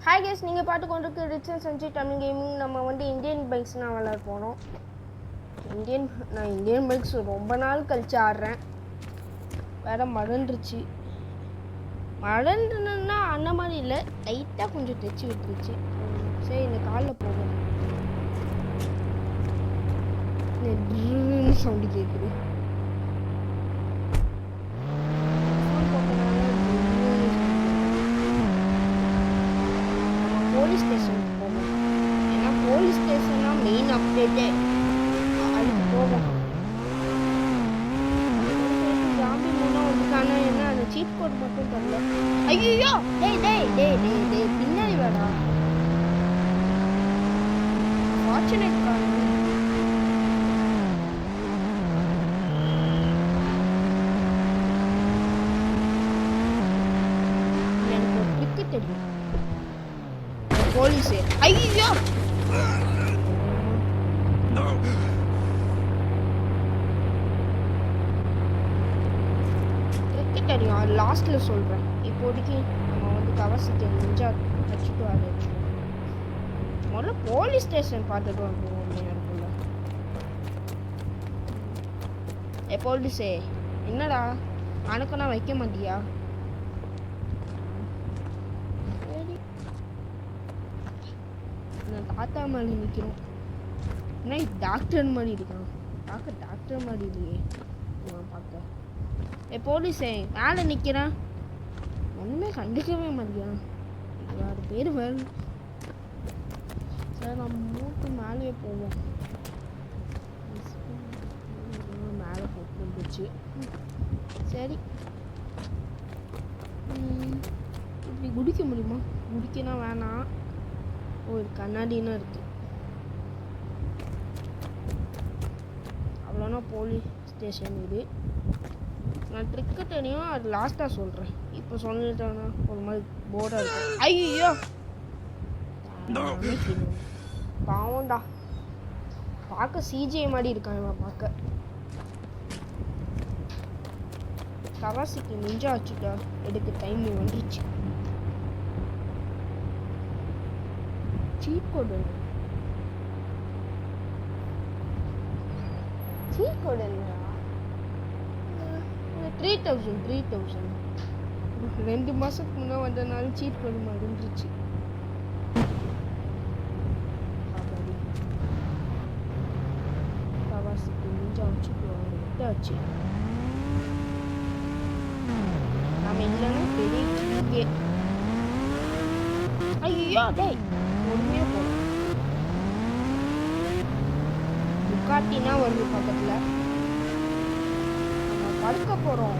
Hi guys, நீங்கள் பார்த்து கொண்டிருக்கு rich and Sanjay Tamil gaming. நம்ம வந்து இந்தியன் பைக்ஸ் நான் விளையாட போனோம். நான் இந்தியன் பைக்ஸ் ரொம்ப நாள் கழிச்சு ஆடுறேன். வேறு மறந்துருச்சு. மறந்துனா அந்த மாதிரி இல்லை, லைட்டாக கொஞ்சம் தைச்சி விட்டுருச்சு. சரி, இந்த காலில் போகும். இந்த சவுண்டு கேட்குது. போலீஸ் ஸ்டேஷனுக்கு போவோம். ஏன்னா போலீஸ் ஸ்டேஷன் தான் மெயின் அப்டேட்டே. அதுக்கு போவோம். ஜாம்பி மூலம் வந்துக்கான என்ன அந்த சீட் கோட் மட்டும் தரல. ஐயோ, டேய் டேய் டேய் டேய் டேய் பின்னாடி வேடா. ஃபார்ச்சுனேட் கார் எனக்கு ஒரு ட்ரிக்கு தெரியும். போலீஸே ஐயோ ட்ரிக்கு தெரியும். அது லாஸ்ட்டில் சொல்கிறேன். இப்போதைக்கு நம்ம வந்து கவர்சிட்டி நிஞ்சா வச்சுட்டு வர முதல்ல போலீஸ் ஸ்டேஷன் பார்த்துட்டு வந்துடுவோம். நேரக்குள்ள போலீஸே என்னடா அனுக்குன்னா வைக்க மாட்டியா? தாத்தா மாதிரி நிற்கிறோம். ஏன்னா டாக்டர் மாதிரி இருக்கான். டாக்டர் மாதிரி இல்லையே பார்க்க. போலீஸே மேலே நிற்கிறேன். ஒன்றுமே கண்டுக்கவே மாட்டேன். 6 பேர் வேறு. சார் நம்ம மூட்டு மேலேயே போவோம். மேலே போட்டு வந்துச்சு. சரி, இப்படி குடிக்க முடியுமா? குடிக்கனா வேணாம். ஒரு கண்ணாடின்னு இருக்கு. அவ்வளோனா போலீஸ் ஸ்டேஷன் இது. நான் ட்ரிக்கு தெரியும், அது லாஸ்ட்டாக சொல்கிறேன். இப்போ சொல்லிட்டேன்னா ஒரு மாதிரி போர்டாக இருக்கும். ஐயோ பாவம்டா, பார்க்க சிஜே மாதிரி இருக்கான் இவன் பார்க்க. கவாசிக்கு நிஞ்சா வச்சுட்டா எடுக்க டைம் வந்துருச்சு. சீட் கோடு 3000 2 மாதத்துக்கு முன்னே வந்தனால சீட் கோடு மறந்துருச்சு. கவாசிக்கு நிஞ்சா வச்சுட்டு நம்ம இல்லைன்னா பெரிய கீழே. ஐயோ டேய் பொறுமையாக போகணும். துக்காட்டினா வருது பக்கத்தில். நம்ம படுக்க போகிறோம்.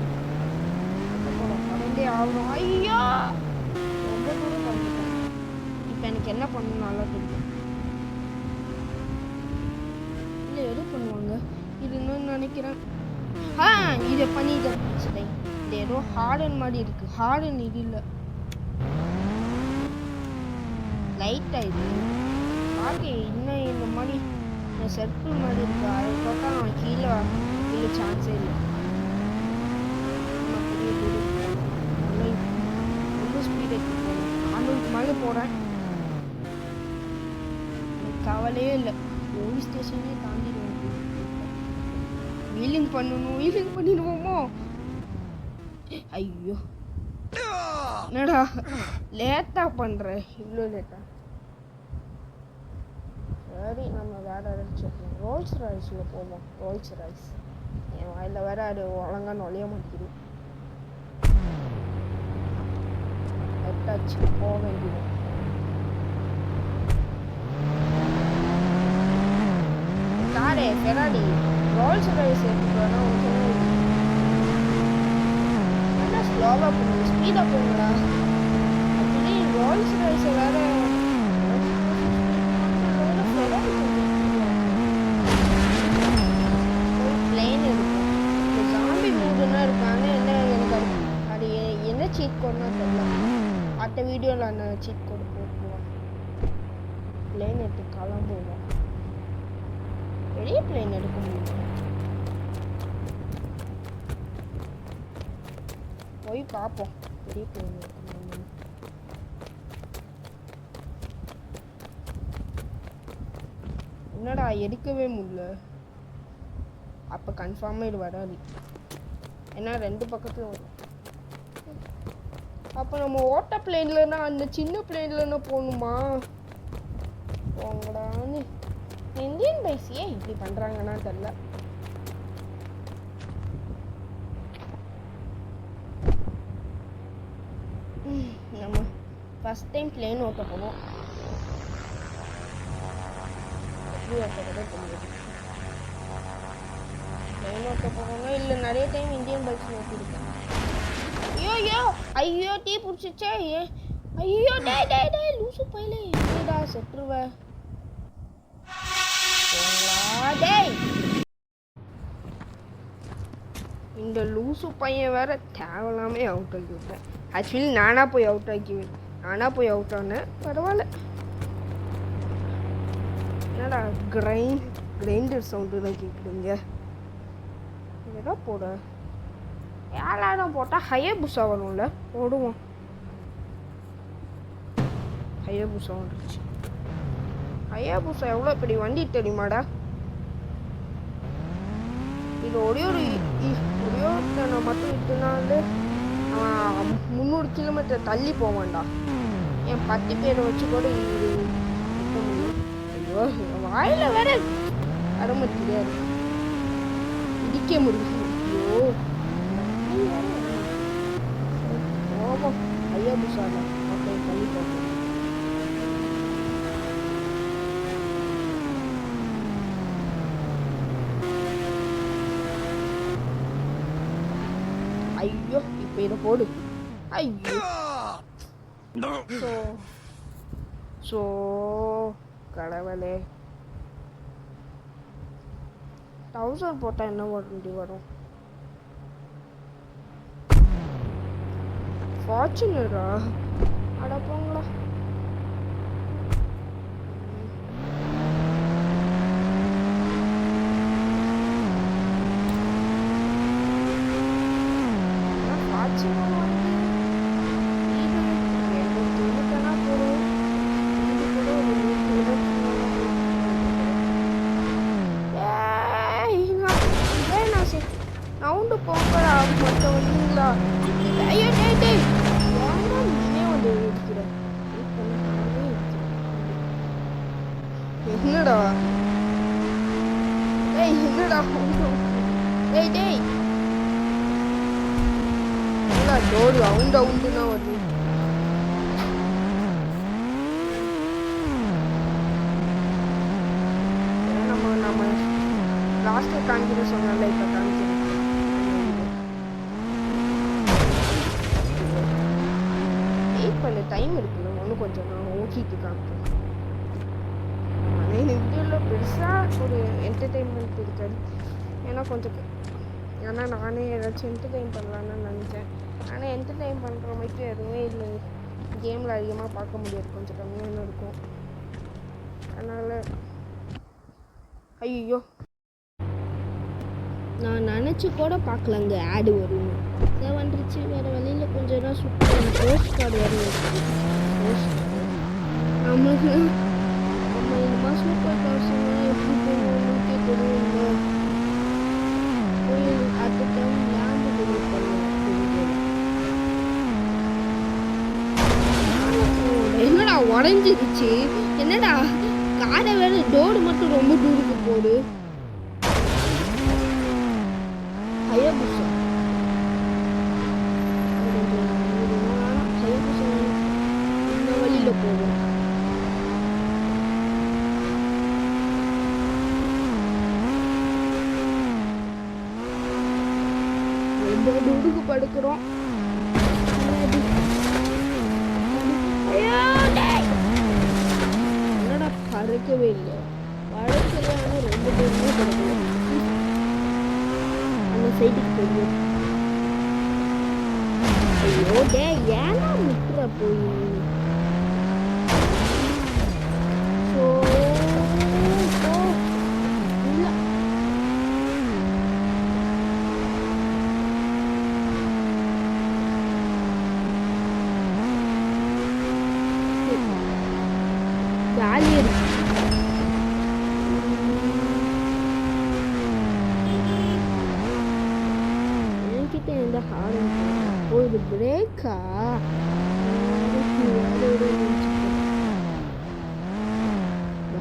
படுந்தே ஆகணும். ஐயோ ரொம்ப தூரம் படுத்துட்டோம். இப்போ எனக்கு என்ன பண்ணணும் நல்லா தெரியும். இல்லை எது பண்ணுவாங்க இதுன்னு நினைக்கிறேன். இதை பண்ணிட்டேன். சரி, இது ஏதோ ஹார்டன் மாதிரி இருக்குது. ஹார்டன் இது இல்லை, லைட்டாக இது பார்க்க இன்னும் இந்த மாதிரி சர்க்கிள் மாதிரி இருக்கு. அதை பார்த்தா நான் கீழே சான்ஸே இல்லை. ரொம்ப ஸ்பீட் எடுத்து போகிறேன். 400 மேலே போகிறேன். எனக்கு கவலையே இல்லை. போலீஸ் ஸ்டேஷனே தாண்டிடுவோம். வீலிங் பண்ணிடுவோமோ? ஐயோ என்னடா லேட்டாக பண்ணுற, இவ்வளோ லேட்டாக? சரி, நம்ம வேறு ஏதாச்சும் ரோல்ஸ் ராய்ஸில் போவோம். ரோல்ஸ் ராய்ஸ் என் வாயில் வேறு அது ஒழுங்கா நுழைய மாட்டேங்குது. எட்டாச்சு போக வேண்டியது. காரே ஃபெராரி ரோல்ஸ் ராய்ஸ் எடுத்துட்டு வேணா உங்களுக்கு என்ன ஸ்லோவாக போகணும், ஸ்பீடாக போகணுங்களா? அப்படி ரோல்ஸ் ராய்ஸை வேறு பிளேன் இருக்கும். இந்த ஜாம்பி மூடுன்னா இருக்காங்க. என்ன எனக்கு அது என்ன சீட் கோடுனா தெரியல. அடுத்த வீடியோவில் அந்த சீட் கோடு போட்டுருவோம். பிளேன் எடுத்து கிளம்புவோம். பெரிய பிளேன் எடுக்க முடியும். போய் பார்ப்போம் பெரிய பிளேன் எடுக்கணும். என்னடா எடுக்கவே முடியல. அப்போ கன்ஃபார்மாக இது வராது, ஏன்னா 2 பக்கத்தில் வரும். அப்போ நம்ம ஓட்ட பிளேன்லன்னா அந்த சின்ன பிளேன்லன்னா போகணுமா? போங்கடான்னு இந்தியன் பைக்ஸையே இப்படி பண்ணுறாங்கன்னா தெரில. நம்ம ஃபஸ்ட் டைம் பிளேன் ஓட்ட போவோம். எப்படி ஓட்ட தெரியாது. பிளேன் ஓட்ட போகணும் இல்லை நிறைய டைம் இந்தியன் பைக்ஸ் ஓட்டிருக்கேன். ஐயோ ஐயோ டீ பிடிச்சிச்சே. ஐயோ டே லூசு பையில எப்படிடா செத்துருவ. டேய் இந்த லூசு பையன் வேற தேவையில்லாமே அவுட் ஆக்கி விட்டேன். ஆக்சுவலி நானாக போய் அவுட் ஆனேன். பரவாயில்ல. என்னடா கிரைண்டர் சவுண்டு தான் கேட்குறீங்க. எதோ போட 7000 போட்டால் ஹயபுசா வரும்ல, போடுவோம். ஹயபுசா வந்துருச்சு. ஹயபுசா எவ்வளோ பெரிய வண்டி தெரியுமாடா? இது ஒரே ஒருத்தனை மட்டும் விட்டுனாலே 300 கிலோமீட்டர் தள்ளி போவான்டா. என் 10 பேரை வச்சு கூட விட்ட முடியும். ஐயோ வாயில வேற அருமை தெரியாது, இடிக்க முடியும். ஐயோ கோபம். ஹயபுசால மக்கள் தள்ளி போட்டோம். ஐயோ இப்போ இதை போடு. ஐயோ ஸோ கடவுளே, 1000 போட்டால் என்ன வண்டி வரும்? ஃபார்ச்சுனரா? அட போங்களா. நவுண்டு போங்கடா மட்டும் வந்தீங்களா? ஐயோ டே நீனே வந்து இருக்கிற. என்னடா என்னடா டேய் என்னடா டோர் அவுண்டுனா வருது. நம்ம லாஸ்ட்டில் காமிக்கிற சொன்னால இப்போ காமிக்கிறேன். பண்ண டைம் இருக்குல்ல, ஒன்றும் கொஞ்சம் நான் ஓட்டிட்டு காமிப்பேன். ஆனால் இந்த வீடியோவில் பெருசாக ஒரு என்டர்டெயின்மெண்ட் இருக்காது. ஏன்னா நானே ஏதாச்சும் என்டர்டெயின் பண்ணலான்னு நினச்சேன். ஆனால் என்டர்டெயின் பண்ணுற மாதிரி எதுவுமே இல்லை. கேமில் அதிகமாக பார்க்க முடியாது, கொஞ்சம் கம்மியாக இருக்கும். அதனால் ஐயோ நான் நினச்சி கூட பார்க்கல அங்கே ஆடு வரும். இதை வந்துருச்சு. வேறு வழியில் கொஞ்சம் தான் சூப்பர் போஸ்ட் கார்டு வரும். நம்மளுக்கு நம்ம இந்த மாதிரி சூப்பர் கார்ட்ஸ்லாம் எப்படி போகணும்னுக்கே தெரியும்ல. போய் அடுத்த டைம் லேண்டு டெலிவரி பண்ணுவோம். என்னடா உடஞ்சிருச்சு? என்னடா காரை வேறு டோடு மட்டும் ரொம்ப தூரத்துக்கு போடு. ஹயபுசா இந்த வழியில் போகும். ரொம்ப தூரத்துக்கு படுக்கிறோம். என்னடா பறக்கவே இல்லை. பறக்கல ஆனால் ரொம்ப தூரமே பறக்கல. அந்த சைடுக்கு போய் ஐயோ ஏன்னா முட்டுற போய் ஜாலியாக இருக்கு.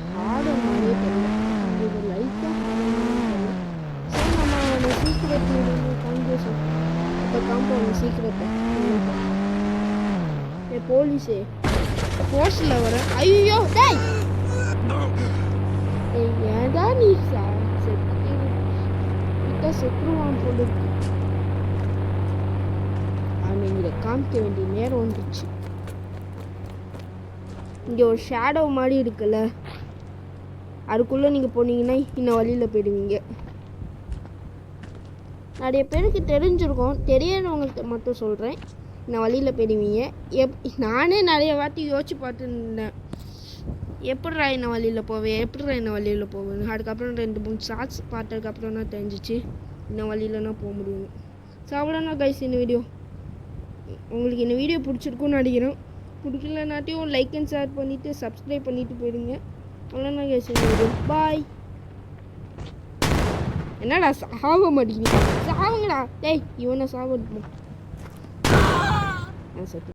ஹார்டு மாதிரியே தெரியல இது லைட்டாக ஹார்டு சரி நம்ம சீக்கிரட் காங்கேஷன் இப்போ காம்பவுண்ட் சீக்கிரத்தை போலீஸு போஸ்டில் வர ஐயோ டேய் ஏதா நீ செத்துருவான் போல இருக்கு ஆனால் இதை காமிக்க வேண்டிய நேரம் வந்துச்சு இங்கே ஒரு ஷேடோ மாதிரி இருக்குல்ல அதுக்குள்ளே நீங்கள் போனீங்கன்னா இன்னும் வழியில் போயிடுவீங்க நிறைய பேருக்கு தெரிஞ்சிருக்கும் தெரியாதவங்களுக்கு மட்டும் சொல்கிறேன் நான் வழியில் போயிடுவீங்க நானே நிறைய வாட்டி யோசிச்சு பார்த்துருந்தேன் எப்படிரா என்ன வழியில் போவேன் அதுக்கப்புறம் 2-3 ஷார்ட்ஸ் பார்த்ததுக்கப்புறம் தான் தெரிஞ்சிச்சு இன்னும் வழியிலனா போக முடியும் ஸோ அவ்வளோதான் கைஸ் இந்த வீடியோ உங்களுக்கு இந்த வீடியோ பிடிச்சிருக்குன்னு நினைக்கிறேன் பிடிக்கலனாட்டியும் லைக் அண்ட் ஷேர் பண்ணிவிட்டு சப்ஸ்கிரைப் பண்ணிவிட்டு போயிடுங்க அவ்வளோதான் கைஸ் இந்த வீடியோ பாய் என்னடா சாவ மாட்டேங்குது சாவுங்கடா டேய் இவனை சாவ சத்து